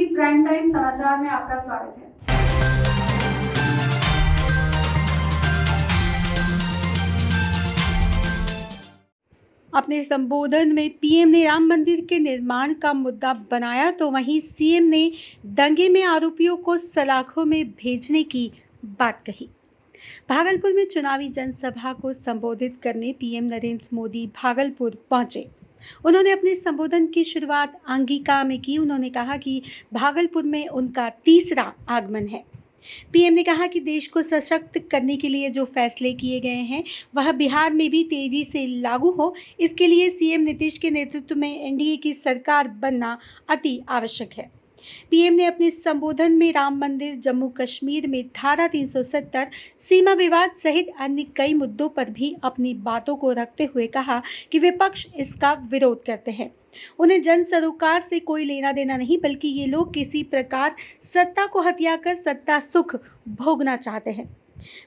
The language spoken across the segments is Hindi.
टीवी प्राइम टाइम समाचार में आपका स्वागत है। अपने संबोधन में पीएम ने राम मंदिर के निर्माण का मुद्दा बनाया, तो वहीं सीएम ने दंगे में आरोपियों को सलाखों में भेजने की बात कही। भागलपुर में चुनावी जनसभा को संबोधित करने पीएम नरेंद्र मोदी भागलपुर पहुंचे। उन्होंने अपने संबोधन की शुरुआत अंगिका में की। उन्होंने कहा कि भागलपुर में उनका तीसरा आगमन है। पीएम ने कहा कि देश को सशक्त करने के लिए जो फैसले किए गए हैं वह बिहार में भी तेजी से लागू हो, इसके लिए सीएम नीतीश के नेतृत्व में एनडीए की सरकार बनना अति आवश्यक है। पीएम ने अपने संबोधन में राम मंदिर, जम्मू कश्मीर में धारा 370, सीमा विवाद सहित अन्य कई मुद्दों पर भी अपनी बातों को रखते हुए कहा कि विपक्ष इसका विरोध करते हैं। उन्हें जन सरोकार से कोई लेना देना नहीं, बल्कि ये लोग किसी प्रकार सत्ता को हथिया कर सत्ता सुख भोगना चाहते हैं।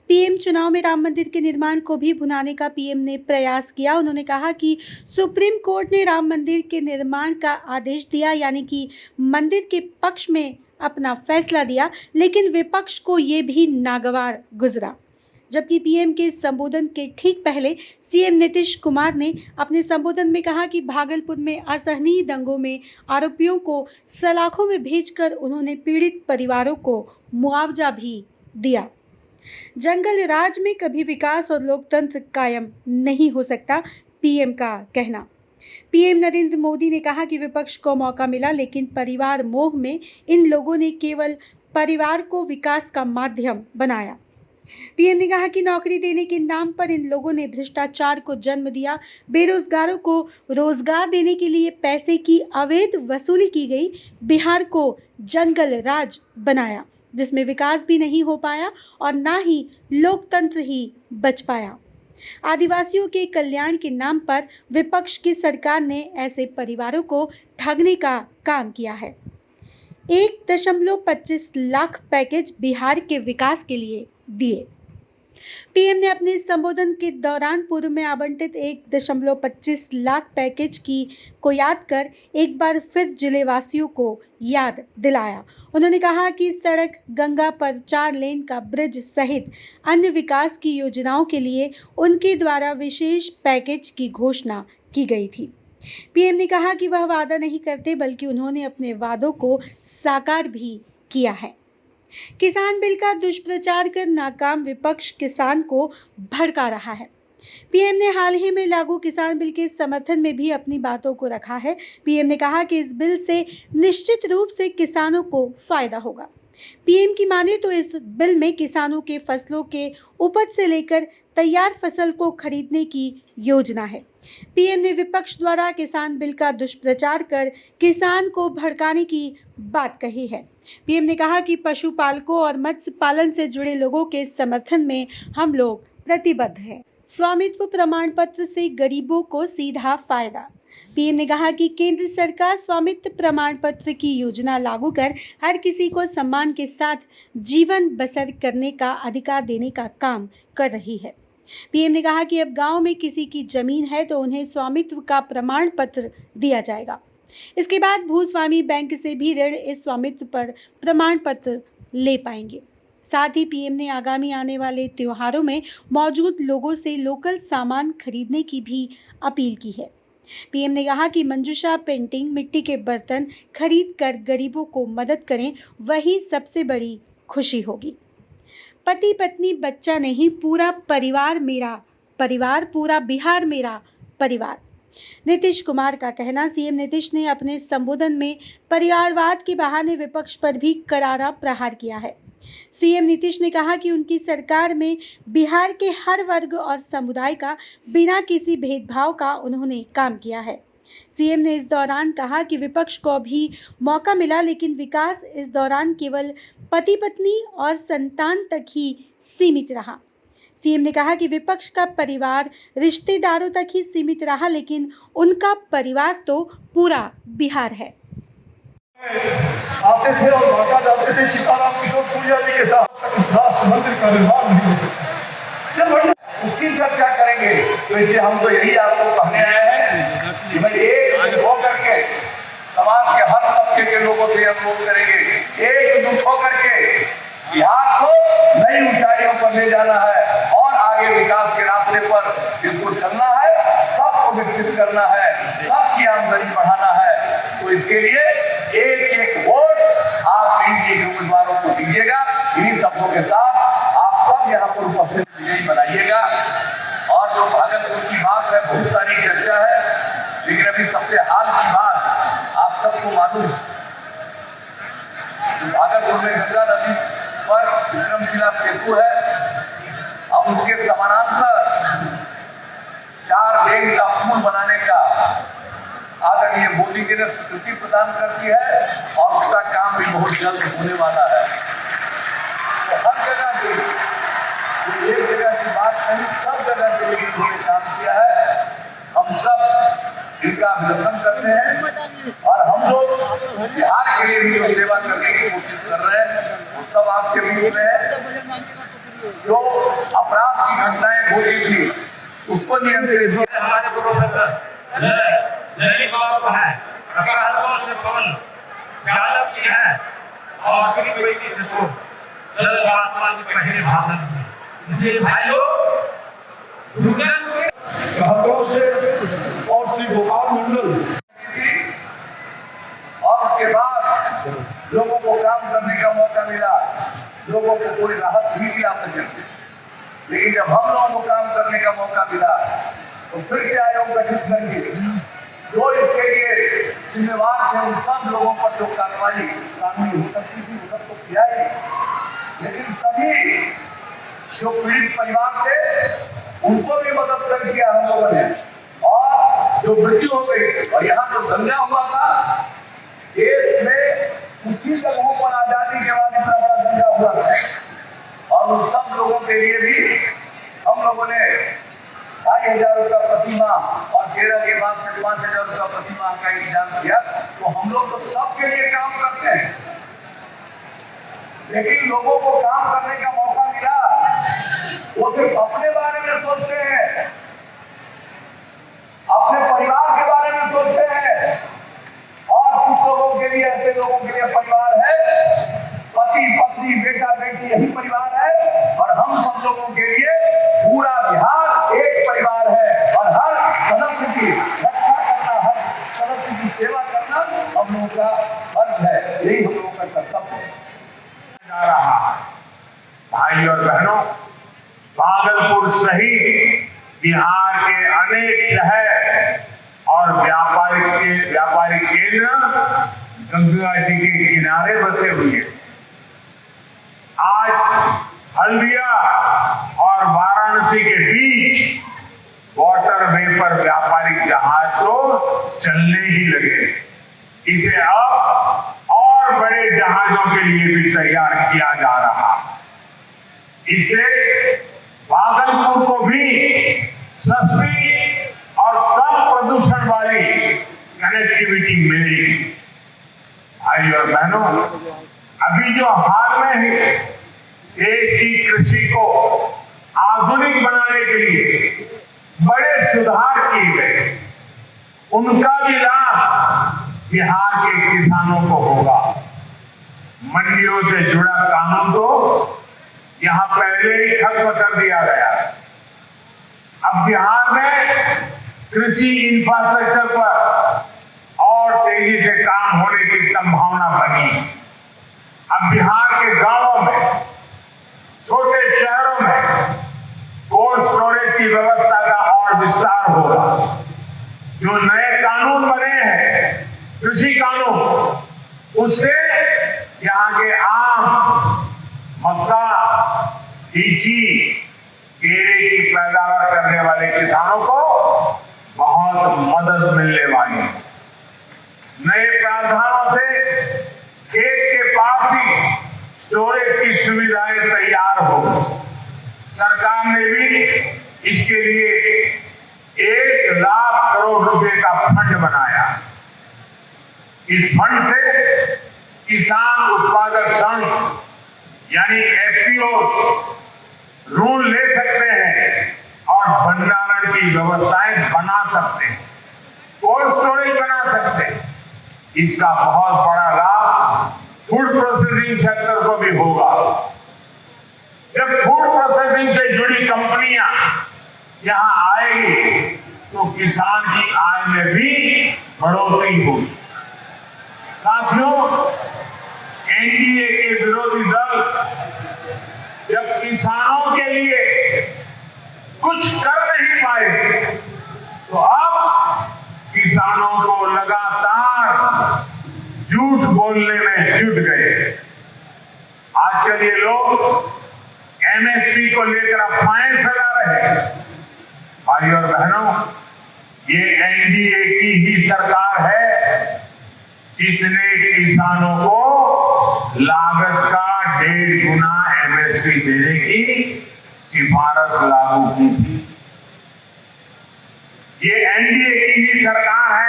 पीएम चुनाव में राम मंदिर के निर्माण को भी भुनाने का पीएम ने प्रयास किया। उन्होंने कहा कि सुप्रीम कोर्ट ने राम मंदिर के निर्माण का आदेश दिया, यानी कि मंदिर के पक्ष में अपना फैसला दिया, लेकिन विपक्ष को ये भी नागवार गुजरा। जबकि पीएम के संबोधन के ठीक पहले सीएम नीतीश कुमार ने अपने संबोधन में कहा कि भागलपुर में असहनीय दंगों में आरोपियों को सलाखों में भेजकर उन्होंने पीड़ित परिवारों को मुआवजा भी दिया। जंगल राज में कभी विकास और लोकतंत्र कायम नहीं हो सकता, पीएम का कहना। पीएम नरेंद्र मोदी ने कहा कि विपक्ष को मौका मिला, लेकिन परिवार मोह में इन लोगों ने केवल परिवार को विकास का माध्यम बनाया। पीएम ने कहा कि नौकरी देने के नाम पर इन लोगों ने भ्रष्टाचार को जन्म दिया। बेरोजगारों को रोजगार देने के लिए पैसे की अवैध वसूली की गई। बिहार को जंगल राज बनाया, जिसमें विकास भी नहीं हो पाया और ना ही लोकतंत्र ही बच पाया। आदिवासियों के कल्याण के नाम पर विपक्ष की सरकार ने ऐसे परिवारों को ठगने का काम किया है। 1.25 लाख पैकेज बिहार के विकास के लिए दिए। पीएम ने अपने संबोधन के दौरान पूर्व में आवंटित 1.25 लाख पैकेज को याद कर एक बार फिर जिलेवासियों को याद दिलाया। उन्होंने कहा कि सड़क, गंगा पर 4 लेन का ब्रिज सहित अन्य विकास की योजनाओं के लिए उनके द्वारा विशेष पैकेज की घोषणा की गई थी। पीएम ने कहा कि वह वादा नहीं करते, बल्कि उन्होंने अपने वादों को साकार भी किया है। किसान बिल का दुष्प्रचार कर नाकाम विपक्ष किसान को भड़का रहा है। पीएम ने हाल ही में लागू किसान बिल के समर्थन में भी अपनी बातों को रखा है। पीएम ने कहा कि इस बिल से निश्चित रूप से किसानों को फायदा होगा। पीएम की माने तो इस बिल में किसानों के फसलों के उपज से लेकर तैयार फसल को खरीदने की योजना है। पीएम ने विपक्ष द्वारा किसान बिल का दुष्प्रचार कर किसान को भड़काने की बात कही है। पीएम ने कहा कि पशुपालकों और मत्स्य पालन से जुड़े लोगों के समर्थन में हम लोग प्रतिबद्ध हैं। स्वामित्व प्रमाण पत्र से गरीबों को सीधा फायदा। पीएम ने कहा कि केंद्र सरकार स्वामित्व प्रमाण पत्र की योजना लागू कर हर किसी को सम्मान के साथ जीवन बसर करने का अधिकार देने का काम कर रही है। पीएम ने कहा कि अब गांव में किसी की जमीन है तो उन्हें स्वामित्व का प्रमाण पत्र दिया जाएगा। इसके बाद भूस्वामी बैंक से भी ऋण इस स्वामित्व पर प्रमाण पत्र ले पाएंगे। साथ ही पीएम ने आगामी आने वाले त्योहारों में मौजूद लोगों से लोकल सामान खरीदने की भी अपील की है। पीएम ने कहा कि मंजूषा पेंटिंग, मिट्टी के बर्तन खरीद कर गरीबों को मदद करें, वही सबसे बड़ी खुशी होगी। पति पत्नी बच्चा नहीं, पूरा परिवार मेरा परिवार, पूरा बिहार मेरा परिवार। नीतीश कुमार का कहना। सीएम नीतीश ने अपने संबोधन में परिवारवाद के बहाने विपक्ष पर भी करारा प्रहार किया है। सीएम नीतीश ने कहा कि उनकी सरकार में बिहार के हर वर्ग और समुदाय का बिना किसी भेदभाव का उन्होंने काम किया है। सीएम ने इस दौरान कहा कि विपक्ष को भी मौका मिला, लेकिन विकास इस दौरान केवल पति पत्नी और संतान तक ही सीमित रहा। सीएम ने कहा कि विपक्ष का परिवार रिश्तेदारों तक ही सीमित रहा, लेकिन उनका परिवार तो पूरा बिहार है। आते थे और लौटा जाते थे सीताराम किशोर सूर्या जी के साथ मंदिर का निर्माण नहीं होता। उसकी चर्चा करेंगे, तो इसलिए हम तो यही आपको कहने आए हैं कि भाई एक होकर के समाज के हर तबके के लोगों से अनुरोध करेंगे, एकजुट होकर के बिहार को नई ऊंचाइयों पर ले जाना है और आगे विकास के रास्ते पर इसको चलना है, सबको विकसित करना है, सबकी आमदनी बढ़ाना है। तो इसके लिए एक एक वोट आप एनडीए के उम्मीदवारों को दीजिएगा। इन्हीं शब्दों के साथ आप सब यहाँ पर उपस्थित विजयी बनाइएगा। और जो भागलपुर की बात है, बहुत सारी चर्चा है, लेकिन अभी सबसे हाल की बात आप सबको मालूम, भागलपुर में गंगा नदी पर विक्रमशिला सेतु है और उसके समानांतर 4 लेन का पुल बनाने का आदरणीय मोदी जी ने स्वीकृति प्रदान कर दी है और उसका काम भी बहुत जल्द होने वाला है। तो हर जगह पे एक जगह की बात नहीं, सब जगह पे इन्होंने काम किया है। हम सब इनका अभिनंदन करते हैं और हम लोग बिहार के लिए भी जो सेवा करने की कोशिश कर रहे हैं वो सब आपके बीच में है। जो अपराध की घटनाएं होती थी उस पर नियंत्रित हमारे प्रोफेसर ललित बाबू है, से पवन यादव जी है और पहले भाषण इसलिए भाइयों से और श्री गोपाल मंडल और उसके बाद लोगों को काम करने का मौका मिला, लोगों को कोई राहत भी मिला सके। लेकिन जब हम लोगों को काम करने का मौका मिला तो फिर से आयोग गठित करके जो इसके लिए जिम्मेवार थे उन सब लोगों पर जो कार्रवाई कानूनी हो सकती थी वो सब तो किया ही, लेकिन सभी जो पीड़ित परिवार थे उनको भी मदद कर दिया हम लोगों ने। और जो मृत्यु हो गई और यहाँ जो दंगा हुआ था देश में उसी जगहों पर आजादी के बाद इतना बड़ा दंगा हुआ था और उन सब लोगों के लिए भी हम लोगों ने 2,500 रुपया प्रतिमा और 13 के बाद से 5,000 रुपया प्रतिमा का इंतजाम किया। तो हम लोग तो सबके लिए काम करते हैं, लेकिन लोगों को काम करने का मौका मिला वो सिर्फ अपने बारे में सोचते हैं, अपने परिवार के बारे में सोचते हैं। और कुछ लोगों के लिए, ऐसे लोगों के लिए परिवार है, पति पत्नी बेटा बेटी यही परिवार है। और हम सब लोगों के लिए पूरा बिहार एक परिवार है और हर सदस्य की रक्षा करना, हर सदस्य की सेवा करना हम लोगों का फर्ज है, यही हम लोगों का कर्तव्य है। जा रहा भाई और बहनों, भागलपुर सहित बिहार के अनेक शहर और व्यापारिक केंद्र गंगा जी के किनारे बसे हुए। आज हल्दिया और वाराणसी के बीच वाटरवे पर व्यापारिक जहाज तो चलने ही लगे। इसे अब और बड़े जहाजों के लिए भी तैयार किया जा रहा। इससे भागलपुर को भी सस्ती और कम प्रदूषण वाली कनेक्टिविटी मिलेगी। भाई और बहनों, अभी जो हाल में ही देश की कृषि को आधुनिक बनाने के लिए बड़े सुधार किए गए, उनका भी लाभ बिहार के किसानों को होगा। मंडियों से जुड़ा कानून तो यहाँ पहले ही खत्म कर दिया गया। अब बिहार में कृषि इंफ्रास्ट्रक्चर पर और तेजी से काम होने की संभावना बनी। अब बिहार के गांवों में, छोटे शहरों में कोल्ड स्टोरेज की व्यवस्था का और विस्तार होगा। जो नए कानून बने हैं, कृषि कानून, उससे यहाँ के आम, मक्का, लीची, केले की पैदावार करने वाले किसानों को बहुत मदद मिलने वाली है। नए प्रावधानों से खेत के पास ही स्टोरेज की सुविधाएं तैयार हो। सरकार ने भी इसके लिए 1 लाख करोड़ रुपए का फंड बनाया। इस फंड से किसान उत्पादक संघ यानी एफपीओ ऋण ले सकते हैं और भंडारण की व्यवस्थाएं बना सकते हैं, कोल्ड स्टोरेज बना सकते हैं। इसका बहुत बड़ा लाभ फूड प्रोसेसिंग सेक्टर को भी होगा। जब फूड प्रोसेसिंग से जुड़ी कंपनियां यहां आएगी तो किसान की आय में भी बढ़ोतरी होगी। साथियों, एनडीए के विरोधी दल जब किसानों के लिए कुछ कर नहीं पाए तो अब किसानों को लगातार झूठ बोलने में जुट गए। आजकल ये लोग एमएसपी को लेकर अफवाहें फैला रहे हैं। भाई और बहनों, ये एनडीए की ही सरकार है जिसने किसानों को लागत का 1.5 गुना एमएसपी देने की सिफारिश लागू की थी। ये एनडीए की ही सरकार है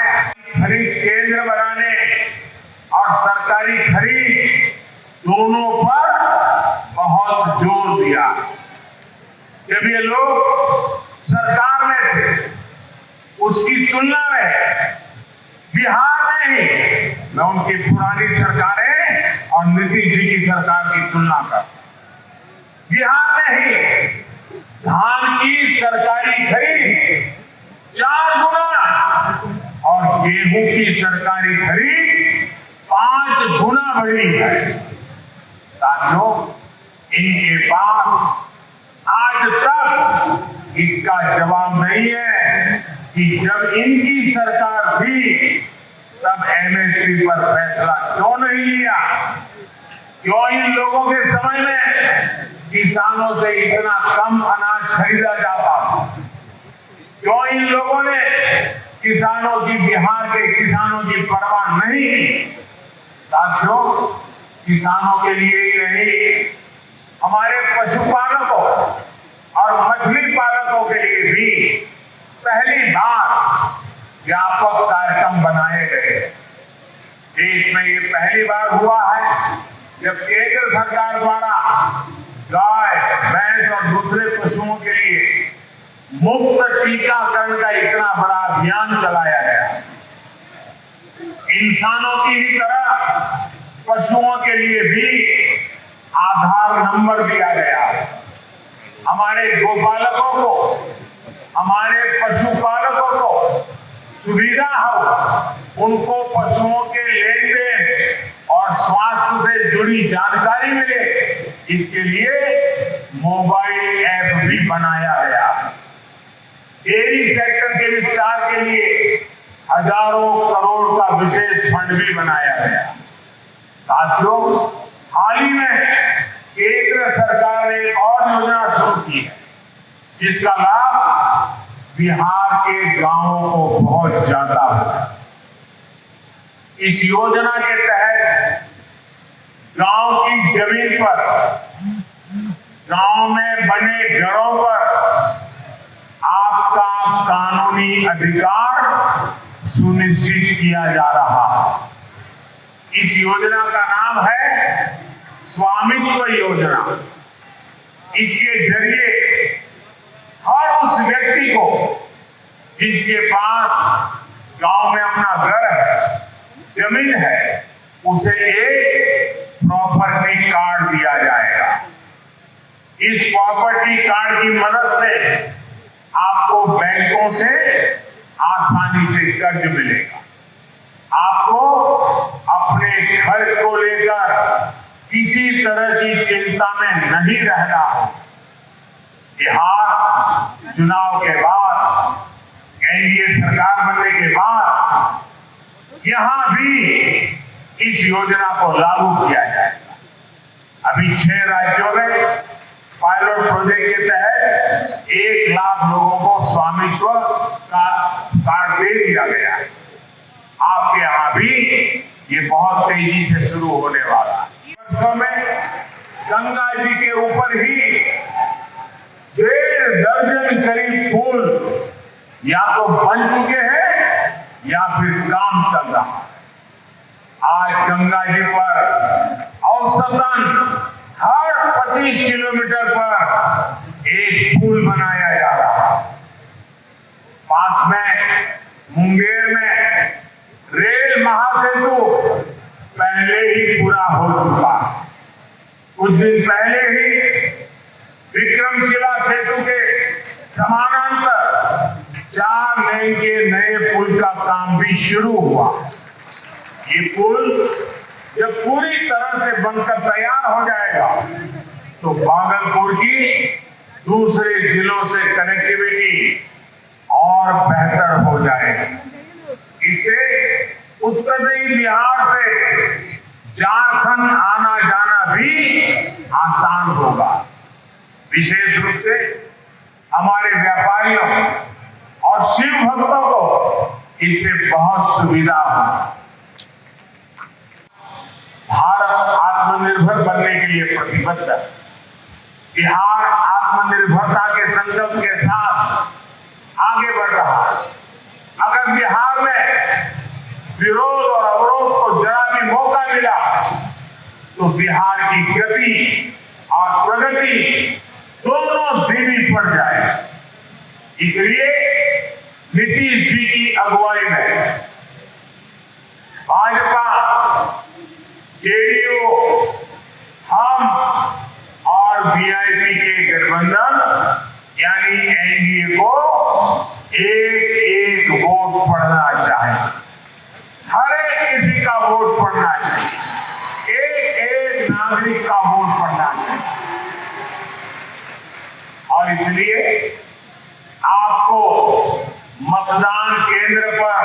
खरीद केंद्र बनाने और सरकारी खरीद दोनों पर बहुत जोर दिया। जब ये लोग सरकार में थे उसकी तुलना में बिहार में ही मैं उनकी पुरानी सरकारें और नीतीश जी की सरकार की तुलना कर, बिहार में ही धान की सरकारी खरीद 4 गुना और गेहूं की सरकारी खरीद 5 गुना बढ़ी है। साथियों, इनके पास आज तक इसका जवाब नहीं है कि जब इनकी सरकार थी तब एमएसपी पर फैसला क्यों नहीं लिया, क्यों इन लोगों के समय में किसानों से इतना कम अनाज खरीदा जाता, क्यों इन लोगों ने किसानों की, बिहार के किसानों की परवाह नहीं की। साथियों, किसानों के लिए ही नहीं, हमारे पशुपालकों और मछली पालकों के लिए भी पहली बार व्यापक कार्यक्रम बनाए गए। देश में ये पहली बार हुआ है जब केंद्र सरकार द्वारा गाय, भैंस और दूसरे पशुओं के लिए मुफ्त टीकाकरण का इतना बड़ा अभियान चलाया गया। इंसानों की ही तरह पशुओं के लिए भी आधार नंबर दिया गया। हमारे गोपालकों को, हमारे पशुपालकों को सुविधा हो, उनको पशुओं के लेन देन और स्वास्थ्य से जुड़ी जानकारी मिले, इसके लिए मोबाइल ऐप भी बनाया गया। डेयरी सेक्टर के विस्तार के लिए हजारों करोड़ का विशेष फंड भी बनाया गया। साथियों, हाल ही में केंद्र सरकार ने एक और योजना शुरू की है जिसका लाभ बिहार के गांवों को बहुत ज्यादा होगा। इस योजना के तहत गांव की जमीन पर, गांव में बने घरों पर आपका कानूनी अधिकार सुनिश्चित किया जा रहा है। इस योजना का नाम है स्वामित्व योजना। इसके जरिए हर उस व्यक्ति को जिसके पास गांव में अपना घर है, जमीन है, उसे एक प्रॉपर्टी कार्ड दिया जाएगा। इस प्रॉपर्टी कार्ड की मदद से आपको बैंकों से आसानी से कर्ज मिलेगा। आपको अपने घर को लेकर किसी तरह की चिंता में नहीं रहना हो। बिहार चुनाव के बाद, एनडीए सरकार बनने के बाद यहां भी इस योजना को लागू किया जाएगा। अभी 6 राज्यों में पायलट प्रोजेक्ट के तहत 1 लाख लोगों को स्वामित्व का कार्ड दे दिया गया है। आपके यहां भी ये बहुत तेजी से शुरू होने वाला है। वर्षों में गंगा जी के ऊपर ही 1.5 दर्जन करीब पुल या तो बन चुके हैं या फिर काम चल रहा है। आज गंगा जी पर औसतन हर 25 किलोमीटर पर एक पुल बनाया जा रहा है। पास में मुंगेर में रेल महासेतु ही पूरा हो चुका। कुछ दिन पहले ही विक्रमशिला सेतु के समानांतर 4 लेन के नए पुल का काम भी शुरू हुआ। ये पुल जब पूरी तरह से बनकर तैयार हो जाएगा तो भागलपुर की दूसरे जिलों से कनेक्टिविटी और बेहतर हो जाएगी। इससे उत्तरी बिहार से झारखंड आना जाना भी आसान होगा। विशेष रूप से हमारे व्यापारियों और शिव भक्तों को इससे बहुत सुविधा होगी। भारत आत्मनिर्भर बनने के लिए प्रतिबद्ध है। बिहार आत्मनिर्भरता के संकल्प के साथ आगे बढ़ रहा है। अगर बिहार में विरोध और अवरोध को जरा भी मौका मिला तो बिहार की गति और प्रगति दोनों धीमी पड़ जाए। इसलिए नीतीश जी की अगुवाई में भाजपा, जेडीयू, हम और वीआईपी के गठबंधन यानी एनडीए को एक एक वोट पड़ना चाहिए। हर एक किसी का वोट पड़ना चाहिए। एक एक नागरिक का वोट पड़ना चाहिए। और इसलिए आपको मतदान केंद्र पर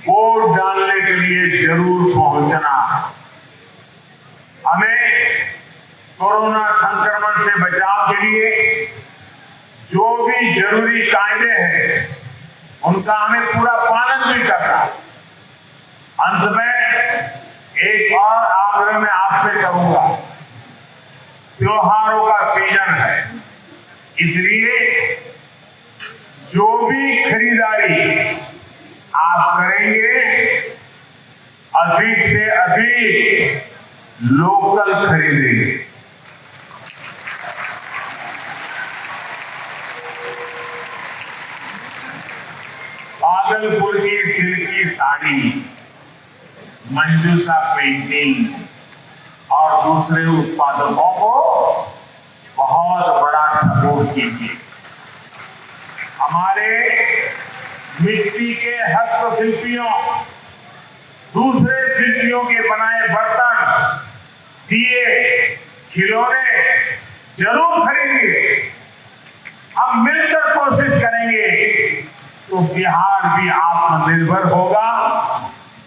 वोट डालने के लिए जरूर पहुंचना है। हमें कोरोना संक्रमण से बचाव के लिए जो भी जरूरी कायदे हैं उनका हमें पूरा पालन भी करना है। अंत में एक और आग्रह मैं आपसे करूंगा। त्योहारों का सीजन है, इसलिए जो भी खरीदारी आप करेंगे अधिक से अधिक लोकल खरीदेंगे। भागलपुर की सिल्की साड़ी, मंजूषा पेंटिंग और दूसरे उत्पादकों को बहुत बड़ा सपोर्ट कीजिए। हमारे मिट्टी के हस्तशिल्पियों, दूसरे शिल्पियों के बनाए बर्तन, दिए, खिलौने जरूर खरीदिए। हम मिलकर कोशिश करेंगे तो बिहार भी आत्मनिर्भर होगा,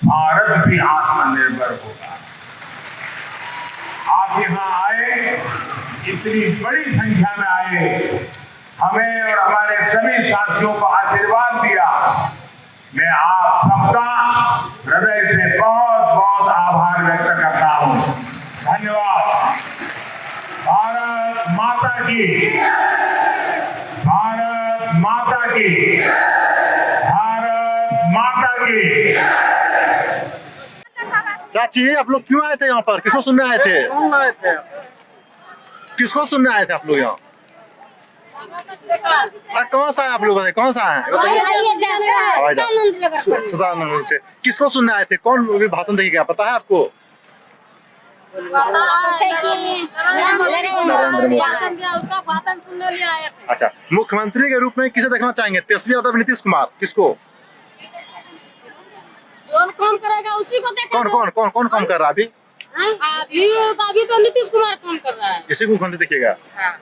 भारत भी आत्मनिर्भर होगा। आप यहाँ आए, इतनी बड़ी संख्या में आए, हमें और हमारे सभी साथियों को आशीर्वाद दिया। मैं आप सबका हृदय से बहुत बहुत आभार व्यक्त करता हूँ। धन्यवाद। भारत माता की, भारत माता की, भारत माता की। चाची, आप लोग क्यों आए थे यहाँ पर? किसको सुनने आए थे? कौन आए थे? किसको सुनने आए थे आप लोग यहाँ? कौन सा है आप लोग बताइए, कौन सा है? सदानंद से। किसको सुनने आए थे? कौन भी भाषण देके गया, पता है आपको? नरेंद्र मोदी। उसका भाषण सुनने लिए आए थे। अच्छा, मुख्यमंत्री के रूप में किसे देखना चाहेंगे? तेजस्वी यादव, नीतीश कुमार, किसको? जो काम करेगा उसी को देखेंगे। कौन काम कर रहा है अभी? अभी तो नीतीश कुमार काम कर रहा है। इसी को मुख्यमंत्री देखिएगा। हाँ।